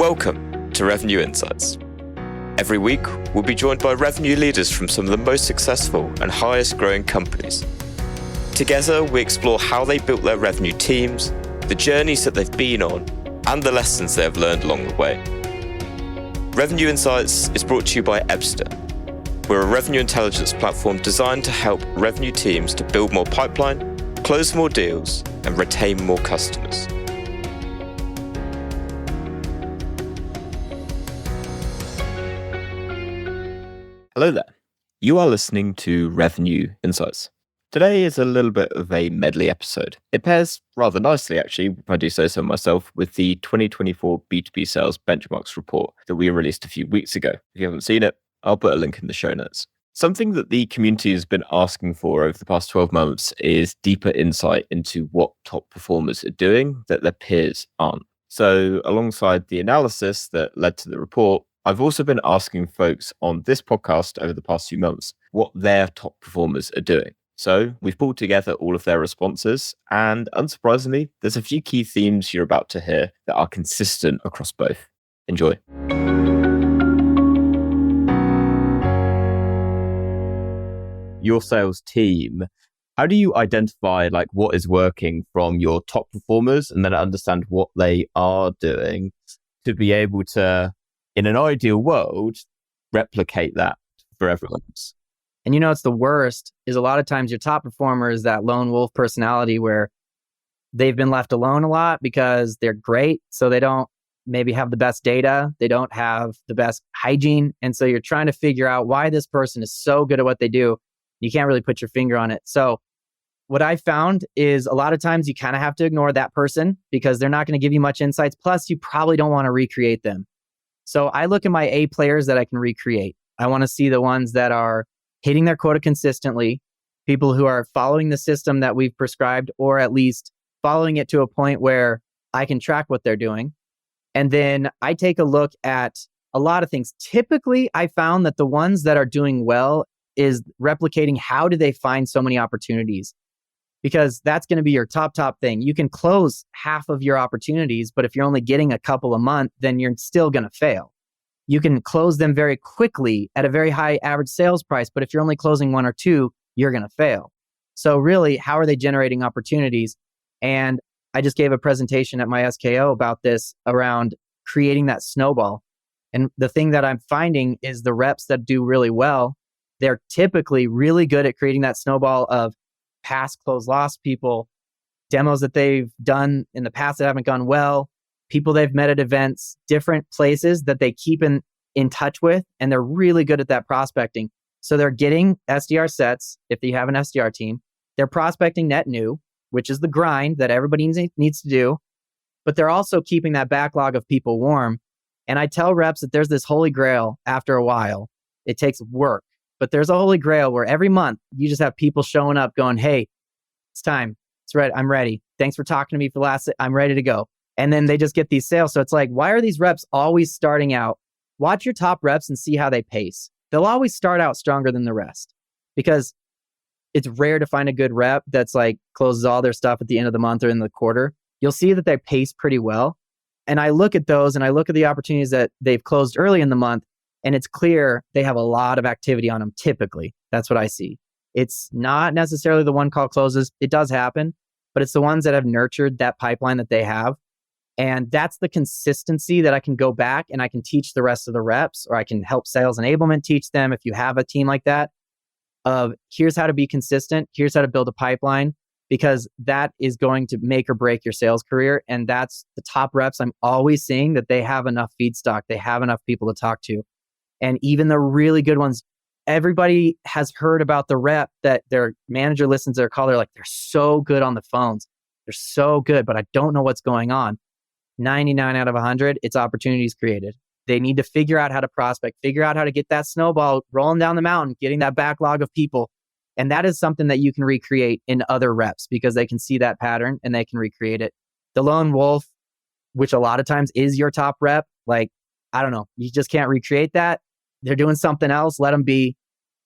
Welcome to Revenue Insights. Every week, we'll be joined by revenue leaders from some of the most successful and highest growing companies. Together, we explore how they built their revenue teams, the journeys that they've been on, and the lessons they have learned along the way. Revenue Insights is brought to you by Ebster. We're a revenue intelligence platform designed to help revenue teams to build more pipeline, close more deals, and retain more customers. Hello there. You are listening to Revenue Insights. Today is a little bit of a medley episode. It pairs rather nicely, actually, if I do say so myself, with the 2024 B2B Sales Benchmarks report that we released a few weeks ago. If you haven't seen it, I'll put a link in the show notes. Something that the community has been asking for over the past 12 months is deeper insight into what top performers are doing that their peers aren't. So alongside the analysis that led to the report, I've also been asking folks on this podcast over the past few months what their top performers are doing. So we've pulled together all of their responses, and unsurprisingly, there's a few key themes you're about to hear that are consistent across both. Enjoy. Your sales team, how do you identify what is working from your top performers and then understand what they are doing to be able to, in an ideal world, replicate that for everyone else? And it's the worst is a lot of times your top performer is that lone wolf personality where they've been left alone a lot because they're great. So they don't maybe have the best data. They don't have the best hygiene. And so you're trying to figure out why this person is so good at what they do. You can't really put your finger on it. So what I found is a lot of times you kind of have to ignore that person because they're not going to give you much insights. Plus, you probably don't want to recreate them. So I look at my A players that I can recreate. I want to see the ones that are hitting their quota consistently, people who are following the system that we've prescribed, or at least following it to a point where I can track what they're doing. And then I take a look at a lot of things. Typically, I found that the ones that are doing well is replicating how do they find so many opportunities? Because that's going to be your top thing. You can close half of your opportunities, but if you're only getting a couple a month, then you're still going to fail. You can close them very quickly at a very high average sales price, but if you're only closing one or two, you're going to fail. So really, how are they generating opportunities? And I just gave a presentation at my SKO about this around creating that snowball. And the thing that I'm finding is the reps that do really well, they're typically really good at creating that snowball of past close loss people, demos that they've done in the past that haven't gone well, people they've met at events, different places that they keep in touch with, and they're really good at that prospecting. So they're getting SDR sets if you have an SDR team. They're prospecting net new, which is the grind that everybody needs to do, but they're also keeping that backlog of people warm. And I tell reps that there's this holy grail after a while. It takes work, but there's a holy grail where every month you just have people showing up going, hey, it's time. It's ready. I'm ready. Thanks for talking to me for the last, I'm ready to go. And then they just get these sales. So it's like, why are these reps always starting out? Watch your top reps and see how they pace. They'll always start out stronger than the rest because it's rare to find a good rep that's closes all their stuff at the end of the month or in the quarter. You'll see that they pace pretty well. And I look at those and I look at the opportunities that they've closed early in the month, and it's clear they have a lot of activity on them typically. That's what I see. It's not necessarily the one call closes. It does happen, but it's the ones that have nurtured that pipeline that they have. And that's the consistency that I can go back and I can teach the rest of the reps, or I can help sales enablement teach them if you have a team like that, of here's how to be consistent, here's how to build a pipeline, because that is going to make or break your sales career. And that's the top reps I'm always seeing that they have enough feedstock, they have enough people to talk to. And even the really good ones, everybody has heard about the rep that their manager listens to their call. They're like, they're so good on the phones. They're so good, but I don't know what's going on. 99 out of 100, it's opportunities created. They need to figure out how to prospect, figure out how to get that snowball rolling down the mountain, getting that backlog of people. And that is something that you can recreate in other reps because they can see that pattern and they can recreate it. The lone wolf, which a lot of times is your top rep, I don't know, you just can't recreate that. They're doing something else, let them be,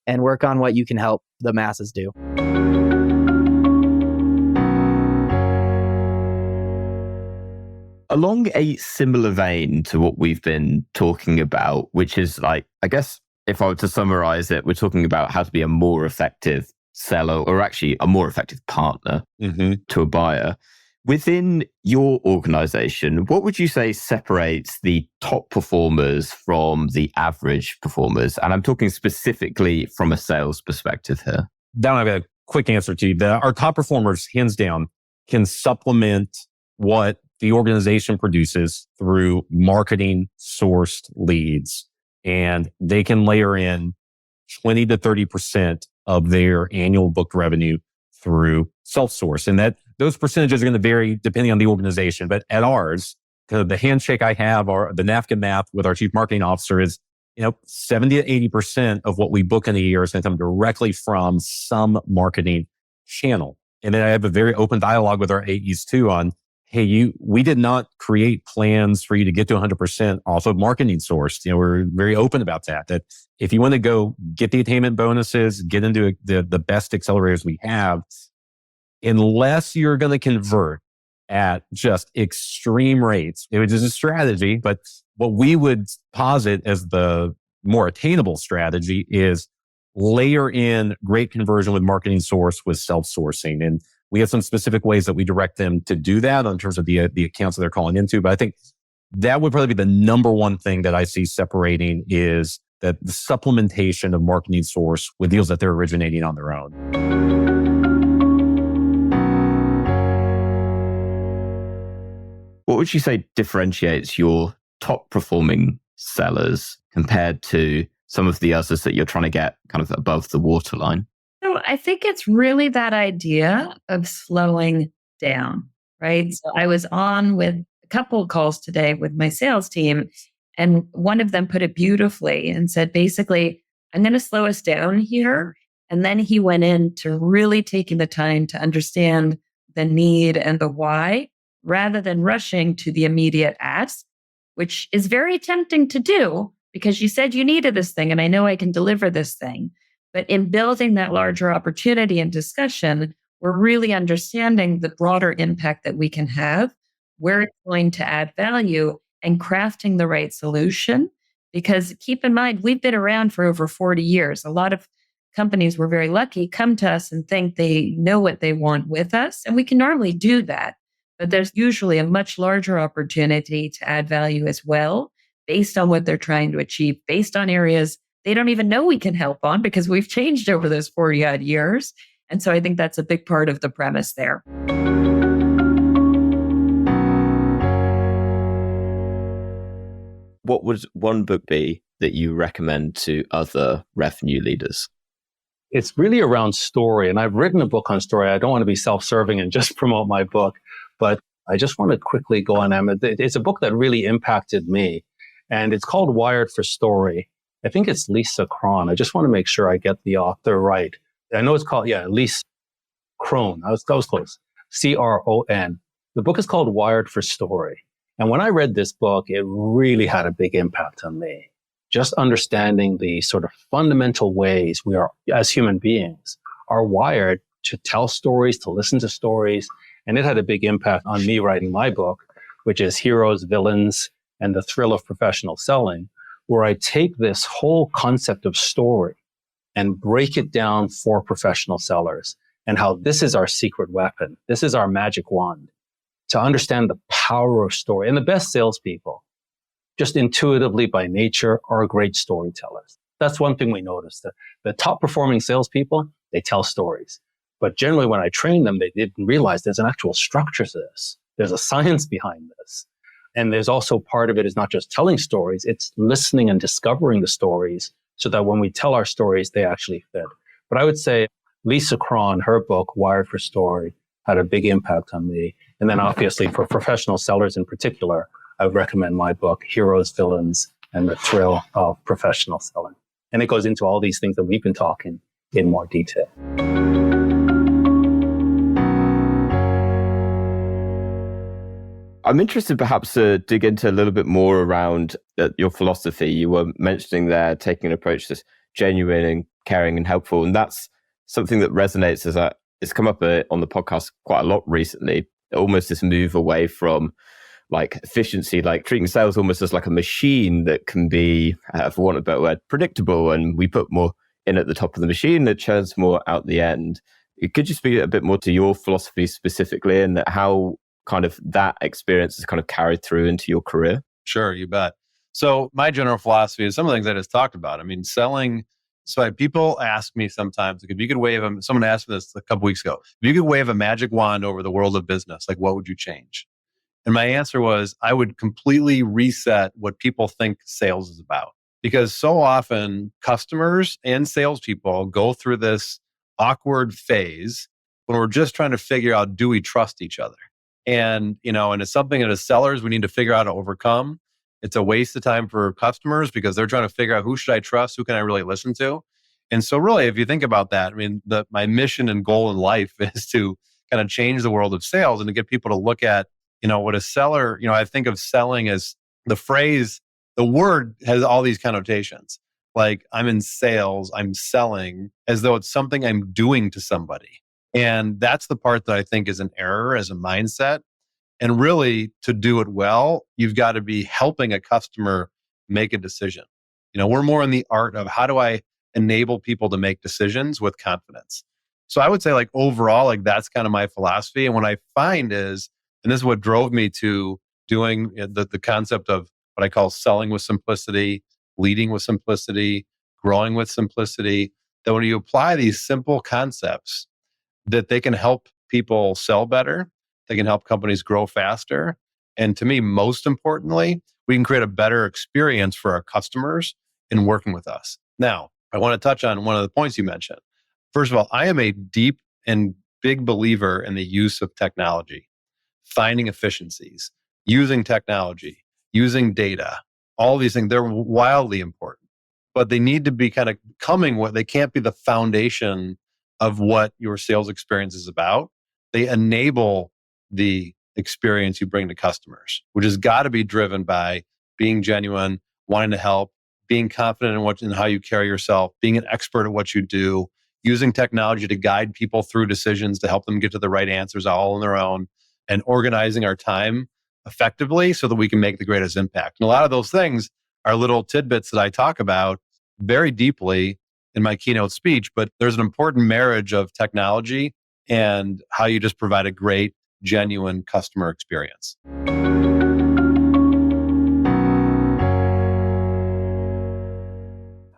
and work on what you can help the masses do. Along a similar vein to what we've been talking about, which is like, I guess if I were to summarize it, we're talking about how to be a more effective seller or actually a more effective partner to a buyer. Within your organization, what would you say separates the top performers from the average performers? And I'm talking specifically from a sales perspective here. That I have a quick answer to you. Our top performers, hands down, can supplement what the organization produces through marketing sourced leads. And they can layer in 20 to 30% of their annual booked revenue through self-source. And that those percentages are going to vary depending on the organization. But at ours, the handshake I have or the napkin math with our chief marketing officer is, 70 to 80% of what we book in a year is going to come directly from some marketing channel. And then I have a very open dialogue with our AEs too on, hey, we did not create plans for you to get to 100% off of marketing source. We're very open about that if you want to go get the attainment bonuses, get into the best accelerators we have, unless you're going to convert at just extreme rates, which is a strategy. But what we would posit as the more attainable strategy is layer in great conversion with marketing source with self-sourcing. And we have some specific ways that we direct them to do that in terms of the accounts that they're calling into. But I think that would probably be the number one thing that I see separating is that the supplementation of marketing source with deals that they're originating on their own. What would you say differentiates your top performing sellers compared to some of the others that you're trying to get kind of above the waterline? So I think it's really that idea of slowing down, right? So I was on with a couple of calls today with my sales team, and one of them put it beautifully and said, basically, I'm going to slow us down here. And then he went into really taking the time to understand the need and the why, rather than rushing to the immediate ask, which is very tempting to do because you said you needed this thing and I know I can deliver this thing. But in building that larger opportunity and discussion, we're really understanding the broader impact that we can have, where it's going to add value, and crafting the right solution. Because keep in mind, we've been around for over 40 years. A lot of companies, we're very lucky, come to us and think they know what they want with us. And we can normally do that. But there's usually a much larger opportunity to add value as well, based on what they're trying to achieve, based on areas they don't even know we can help on because we've changed over those 40 odd years. And so I think that's a big part of the premise there. What would one book be that you recommend to other revenue leaders? It's really around story. And I've written a book on story. I don't want to be self-serving and just promote my book, but I just want to quickly go on. It's a book that really impacted me. And it's called Wired for Story. I think it's Lisa Cron. I just want to make sure I get the author right. I know it's called, Lisa Cron. That was close. C-R-O-N. The book is called Wired for Story. And when I read this book, it really had a big impact on me. Just understanding the sort of fundamental ways we are, as human beings, are wired to tell stories, to listen to stories. And it had a big impact on me writing my book, which is Heroes, Villains, and the Thrill of Professional Selling, where I take this whole concept of story and break it down for professional sellers and how this is our secret weapon. This is our magic wand to understand the power of story. And the best salespeople, just intuitively by nature, are great storytellers. That's one thing we noticed. The top performing salespeople, they tell stories. But generally when I trained them, they didn't realize there's an actual structure to this. There's a science behind this. And there's also part of it is not just telling stories, it's listening and discovering the stories so that when we tell our stories, they actually fit. But I would say Lisa Cron, her book, Wired for Story, had a big impact on me. And then obviously for professional sellers in particular, I would recommend my book, Heroes, Villains, and the Thrill of Professional Selling. And it goes into all these things that we've been talking in more detail. I'm interested perhaps to dig into a little bit more around your philosophy. You were mentioning there taking an approach that's genuine and caring and helpful. And that's something that resonates as it's come up on the podcast quite a lot recently. Almost this move away from like efficiency, like treating sales almost as like a machine that can be, for want of a better word, predictable. And we put more in at the top of the machine that churns more out the end. Could you speak a bit more to your philosophy specifically and how kind of that experience is kind of carried through into your career? Sure, you bet. So my general philosophy is some of the things I just talked about. I mean, selling. So people ask me sometimes, like, if you could wave them, someone asked me this a couple weeks ago, if you could wave a magic wand over the world of business, like what would you change? And my answer was, I would completely reset what people think sales is about. Because so often customers and salespeople go through this awkward phase when we're just trying to figure out, do we trust each other? And, and it's something that as sellers, we need to figure out how to overcome. It's a waste of time for customers because they're trying to figure out who should I trust? Who can I really listen to? And so really, if you think about that, I mean, my mission and goal in life is to kind of change the world of sales and to get people to look at, what a seller, I think of selling as the word has all these connotations. Like I'm in sales, I'm selling as though it's something I'm doing to somebody. And that's the part that I think is an error as a mindset. And really, to do it well, you've got to be helping a customer make a decision. We're more in the art of how do I enable people to make decisions with confidence. So I would say like overall, like that's kind of my philosophy. And what I find is, and this is what drove me to doing the concept of what I call selling with simplicity, leading with simplicity, growing with simplicity, that when you apply these simple concepts, that they can help people sell better, they can help companies grow faster. And to me, most importantly, we can create a better experience for our customers in working with us. Now, I want to touch on one of the points you mentioned. First of all, I am a deep and big believer in the use of technology, finding efficiencies, using technology, using data, all these things. They're wildly important, but they need to be kind of they can't be the foundation of what your sales experience is about. They enable the experience you bring to customers, which has got to be driven by being genuine, wanting to help, being confident in how you carry yourself, being an expert at what you do, using technology to guide people through decisions to help them get to the right answers all on their own, and organizing our time effectively so that we can make the greatest impact. And a lot of those things are little tidbits that I talk about very deeply in my keynote speech, but there's an important marriage of technology and how you just provide a great, genuine customer experience.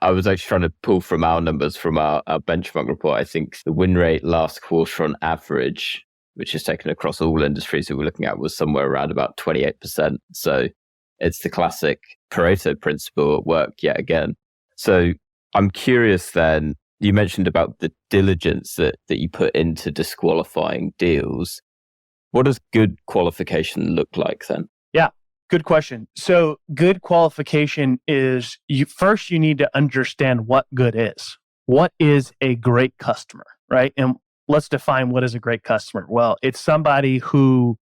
I was actually trying to pull from our numbers from our benchmark report. I think the win rate last quarter on average, which is taken across all industries that we're looking at, was somewhere around about 28%. So it's the classic Pareto principle at work yet again. So I'm curious then, you mentioned about the diligence that you put into disqualifying deals. What does good qualification look like then? Yeah, good question. So good qualification is you need to understand what good is. What is a great customer, right? And let's define what is a great customer. Well, it's somebody who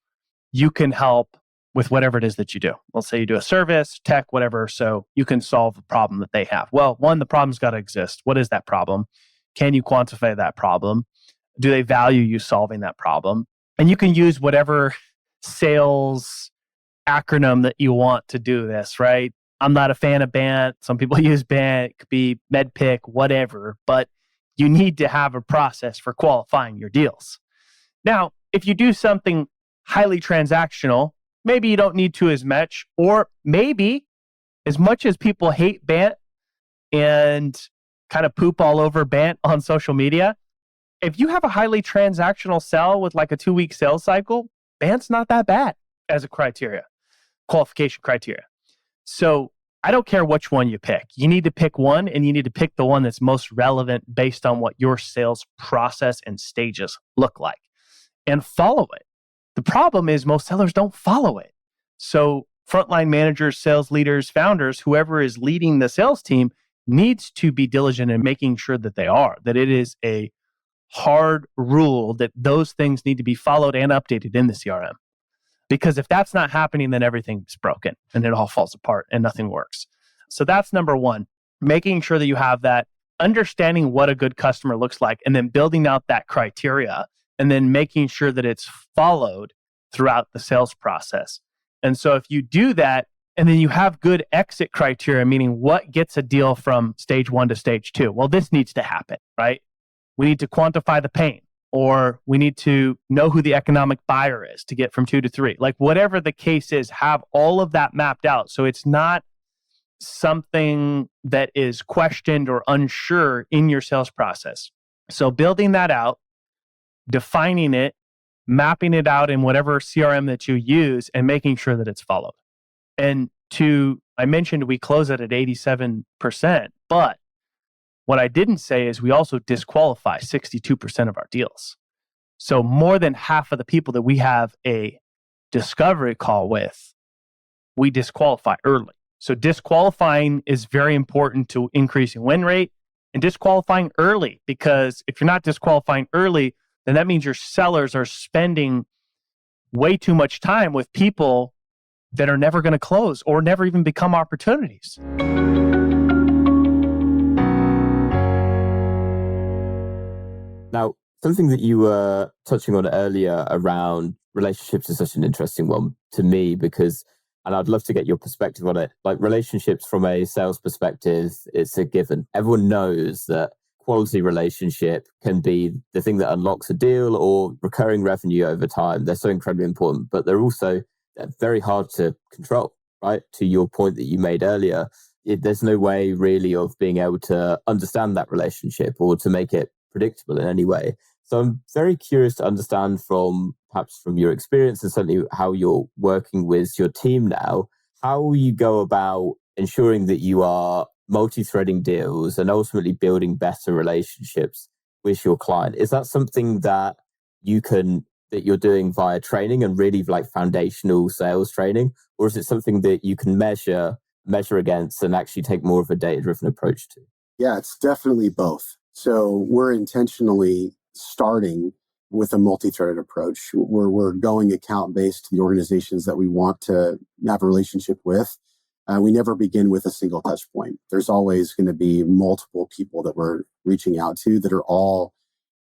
you can help with whatever it is that you do. Let's say you do a service, tech, whatever, so you can solve the problem that they have. Well, one, the problem's got to exist. What is that problem? Can you quantify that problem? Do they value you solving that problem? And you can use whatever sales acronym that you want to do this, right? I'm not a fan of BANT. Some people use BANT. It could be MedPick, whatever. But you need to have a process for qualifying your deals. Now, if you do something highly transactional, maybe you don't need to as much, or maybe as much as people hate BANT and kind of poop all over BANT on social media, if you have a highly transactional sell with like a 2-week sales cycle, BANT's not that bad as a qualification criteria. So I don't care which one you pick. You need to pick one, and you need to pick the one that's most relevant based on what your sales process and stages look like, and follow it. The problem is most sellers don't follow it. So frontline managers, sales leaders, founders, whoever is leading the sales team needs to be diligent in making sure that that it is a hard rule that those things need to be followed and updated in the CRM. Because if that's not happening, then everything's broken and it all falls apart and nothing works. So that's number one, making sure that you have that understanding what a good customer looks like, and then building out that criteria, and then making sure that it's followed throughout the sales process. And so if you do that, and then you have good exit criteria, meaning what gets a deal from stage 1 to stage 2. Well, this needs to happen, right? We need to quantify the pain, or we need to know who the economic buyer is to get from 2 to 3. Like whatever the case is, have all of that mapped out. So it's not something that is questioned or unsure in your sales process. So building that out, defining it, mapping it out in whatever CRM that you use, and making sure that it's followed. And I mentioned we close it at 87%, but what I didn't say is we also disqualify 62% of our deals. So more than half of the people that we have a discovery call with, we disqualify early. So disqualifying is very important to increasing win rate, and disqualifying early, because if you're not disqualifying early, then that means your sellers are spending way too much time with people that are never going to close or never even become opportunities. Now, something that you were touching on earlier around relationships is such an interesting one to me because, and I'd love to get your perspective on it, like relationships from a sales perspective, it's a given. Everyone knows that quality relationship can be the thing that unlocks a deal or recurring revenue over time. They're so incredibly important, but they're also very hard to control, right? To your point that you made earlier, there's no way really of being able to understand that relationship or to make it predictable in any way. So I'm very curious to understand perhaps from your experience and certainly how you're working with your team now, how you go about ensuring that you are multi-threading deals and ultimately building better relationships with your client. Is that something that you're doing via training and really like foundational sales training, or is it something that you can measure against and actually take more of a data-driven approach to? Yeah, it's definitely both. So we're intentionally starting with a multi-threaded approach. We're going account-based to the organizations that we want to have a relationship with. We never begin with a single touch point. There's always going to be multiple people that we're reaching out to that are all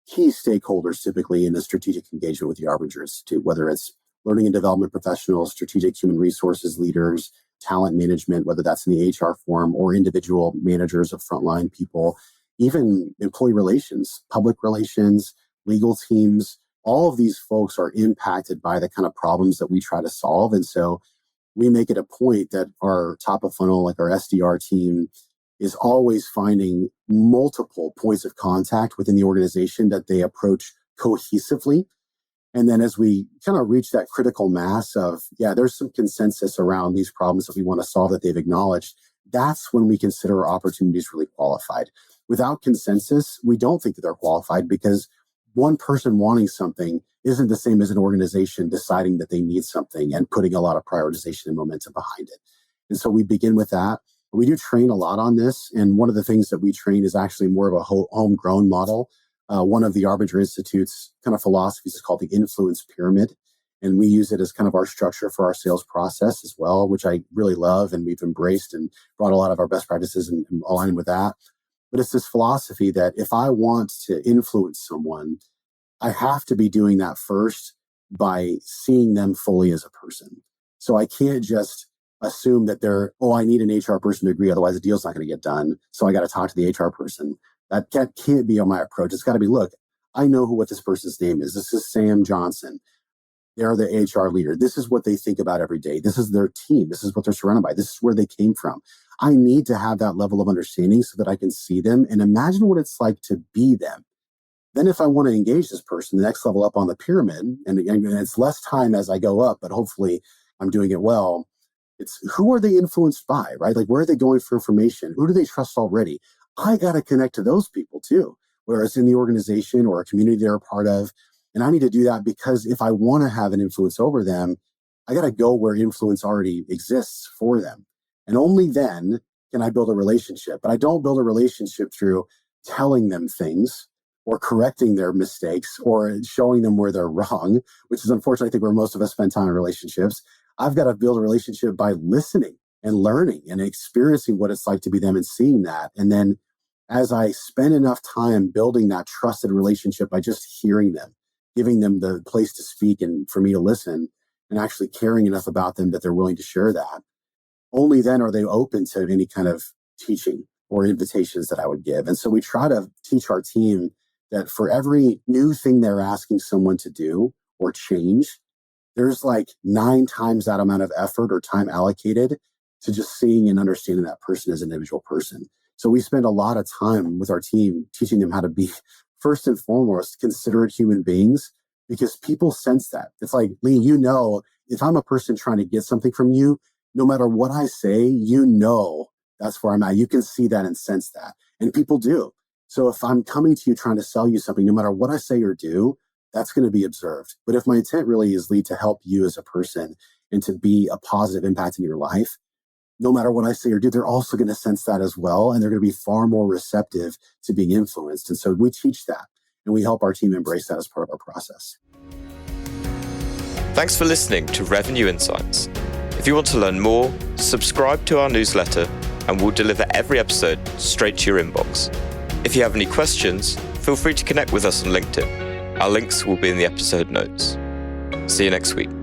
key stakeholders typically in a strategic engagement with the Arbinger Institute, whether it's learning and development professionals, strategic human resources leaders, talent management, whether that's in the HR form or individual managers of frontline people, even employee relations, public relations, legal teams. All of these folks are impacted by the kind of problems that we try to solve. And so we make it a point that our top of funnel, like our SDR team, is always finding multiple points of contact within the organization that they approach cohesively. And then as we kind of reach that critical mass of, there's some consensus around these problems that we want to solve that they've acknowledged, that's when we consider our opportunities really qualified. Without consensus, we don't think that they're qualified because one person wanting something isn't the same as an organization deciding that they need something and putting a lot of prioritization and momentum behind it. And so we begin with that. We do train a lot on this. And one of the things that we train is actually more of a homegrown model. One of the Arbinger Institute's kind of philosophies is called the influence pyramid. And we use it as kind of our structure for our sales process as well, which I really love. And we've embraced and brought a lot of our best practices and aligned with that. But it's this philosophy that if I want to influence someone, I have to be doing that first by seeing them fully as a person. So I can't just assume that I need an HR person to agree, otherwise the deal's not going to get done. So I got to talk to the HR person. That can't be on my approach. It's got to be, look, I know what this person's name is. This is Sam Johnson. They're the HR leader. This is what they think about every day. This is their team. This is what they're surrounded by. This is where they came from. I need to have that level of understanding so that I can see them and imagine what it's like to be them. Then if I want to engage this person, the next level up on the pyramid, and it's less time as I go up, but hopefully I'm doing it well. It's who are they influenced by, right? Like where are they going for information? Who do they trust already? I got to connect to those people too, whereas in the organization or a community they're a part of. And I need to do that because if I want to have an influence over them, I got to go where influence already exists for them. And only then can I build a relationship. But I don't build a relationship through telling them things or correcting their mistakes or showing them where they're wrong, which is unfortunately, I think, where most of us spend time in relationships. I've got to build a relationship by listening and learning and experiencing what it's like to be them and seeing that. And then as I spend enough time building that trusted relationship by just hearing them, giving them the place to speak and for me to listen, and actually caring enough about them that they're willing to share that, only then are they open to any kind of teaching or invitations that I would give. And so we try to teach our team that for every new thing they're asking someone to do or change, there's like 9 times that amount of effort or time allocated to just seeing and understanding that person as an individual person. So we spend a lot of time with our team teaching them how to be, first and foremost, considerate human beings, because people sense that. It's like, Lee, if I'm a person trying to get something from you, no matter what I say, that's where I'm at. You can see that and sense that. And people do. So if I'm coming to you trying to sell you something, no matter what I say or do, that's going to be observed. But if my intent really is, Lee, to help you as a person and to be a positive impact in your life, no matter what I say or do, they're also going to sense that as well. And they're going to be far more receptive to being influenced. And so we teach that and we help our team embrace that as part of our process. Thanks for listening to Revenue Insights. If you want to learn more, subscribe to our newsletter and we'll deliver every episode straight to your inbox. If you have any questions, feel free to connect with us on LinkedIn. Our links will be in the episode notes. See you next week.